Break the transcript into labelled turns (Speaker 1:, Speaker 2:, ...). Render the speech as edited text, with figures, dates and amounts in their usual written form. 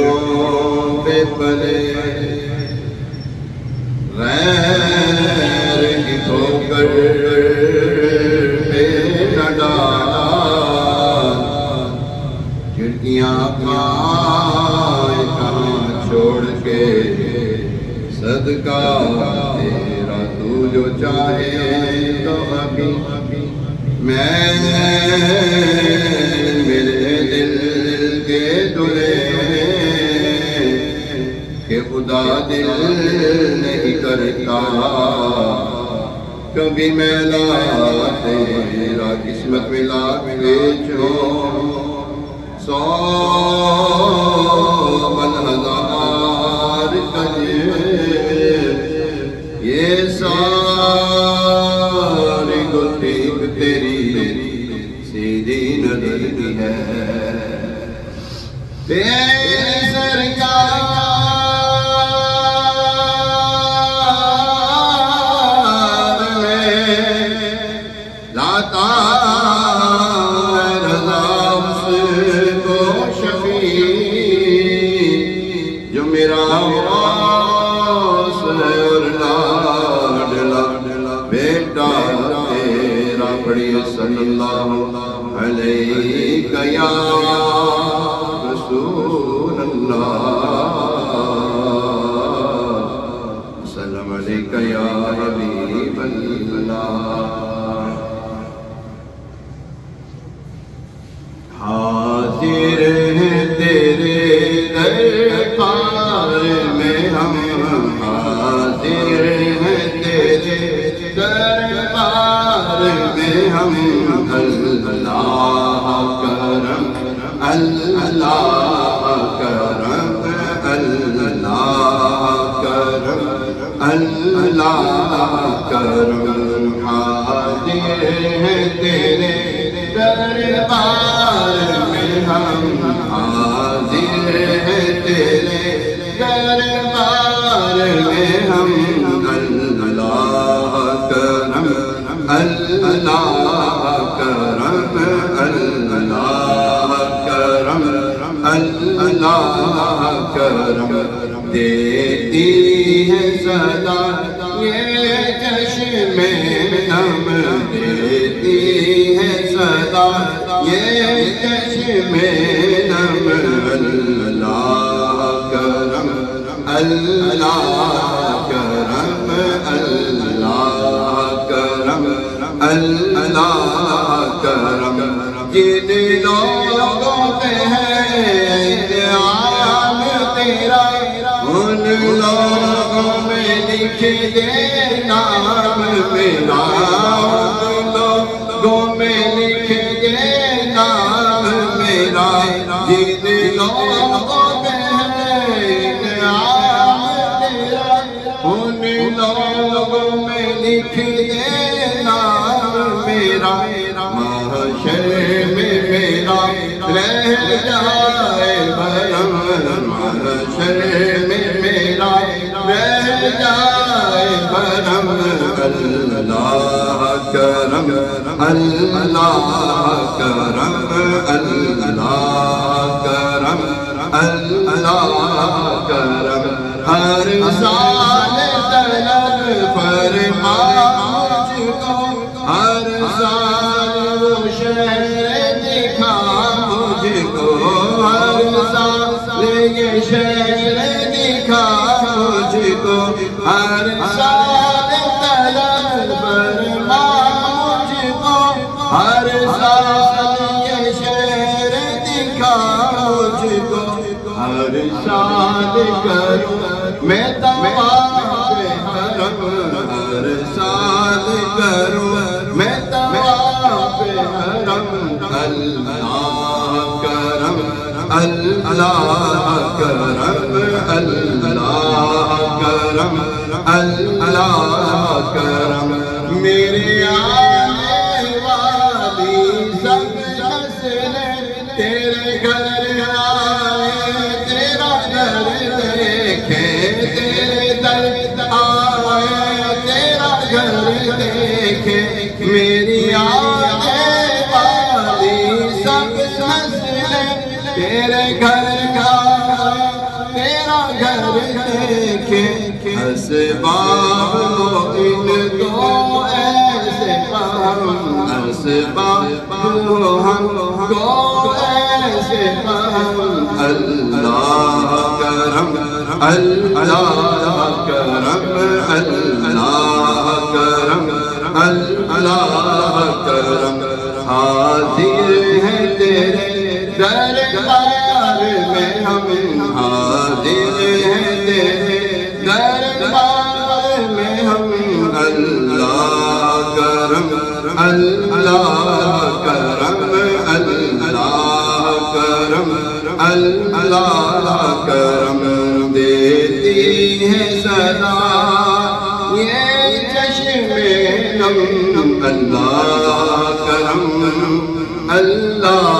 Speaker 1: عشقوں پہ پلے غیر کی ٹھوکر پہ نہ ڈالا کھڑکیاں کہاں چھوڑ کے صدقہ تیرا تو جو چاہے تو ابھی میں میرے دل کے دلے کہ خدا دل نہیں کرتا کبھی میلا تیرا قسمت میں لاکھ بیچو 100 1000 یہ ساری گلٹیک تیری سیدھی نظر کی ہے تیری سرکار میں لاتا رضا اس کو شفیع جو میرا صلی اللہ علیہ یا رسول اللہ سلام علیکہ یا حبیب اللہ حاضر ہیں تیرے دربار میں ہم حاضر ہیں تیرے دربار میں ہم اللہ کرم اللہ کرم اللہ کرم اللہ کرم حاضر ہیں تیرے دربار میں ہم حاضر ہیں تیرے دربار میں ہم اللہ کرم اللہ کرم اللہ کرم اللہ کرم دیتی ہے صدا یہ چشم نم دیتی ہے صدا یہ چشم نم اللہ کرم اللہ کرم اللہ کرم اللہ کرم جن لوگوں پہ ہے انعام تیرا ان لوگوں میں لکھ دے نام میرا ان لوگوں میں لکھ دے نام میرا جن لوگوں پہ ہے انعام تیرا ان لوگوں میں لکھ دے نام میرا محشر میں میرا رہ جائے بھرم محشر میں میرا رہ جائے بھرم اللہ کرم اللہ کرم اللہ کرم اللہ کرم ہر سال طلب فرما مجھ کو ہر سال وہ شہر دکھا مجھ کو ہر سال یہ شہر دکھا مجھ کو ہر سال طلب فرما مجھ کو ہر سال یہ شہر دکھا مجھ کو ہر سال کروں میں طواف حرم ہر سال کروں میں طواف حرم اللہ کرم اللہ کرم اللہ کرم اللہ کرم میرے آنے والی سب نسلیں تیرے گھر آئے تیرا گھر دیکھے تیرے در آئے تیرا گھر دیکھے میری آنے والی سب نسلیں تیرے گھر آئے دیکھیں اسباب کو ان کو ایسے فہم اسباب کو ہم کو ایسے فہم اللہ کرم اللہ کرم اللہ کرم اللہ کرم حاضر ہے تیرے دربار میں ہم حاضر ہے تیرے دربار میں ہم اللہ کرم اللہ کرم اللہ کرم اللہ کرم دیتی ہے صدا یہ چشمے نم اللہ کرم اللہ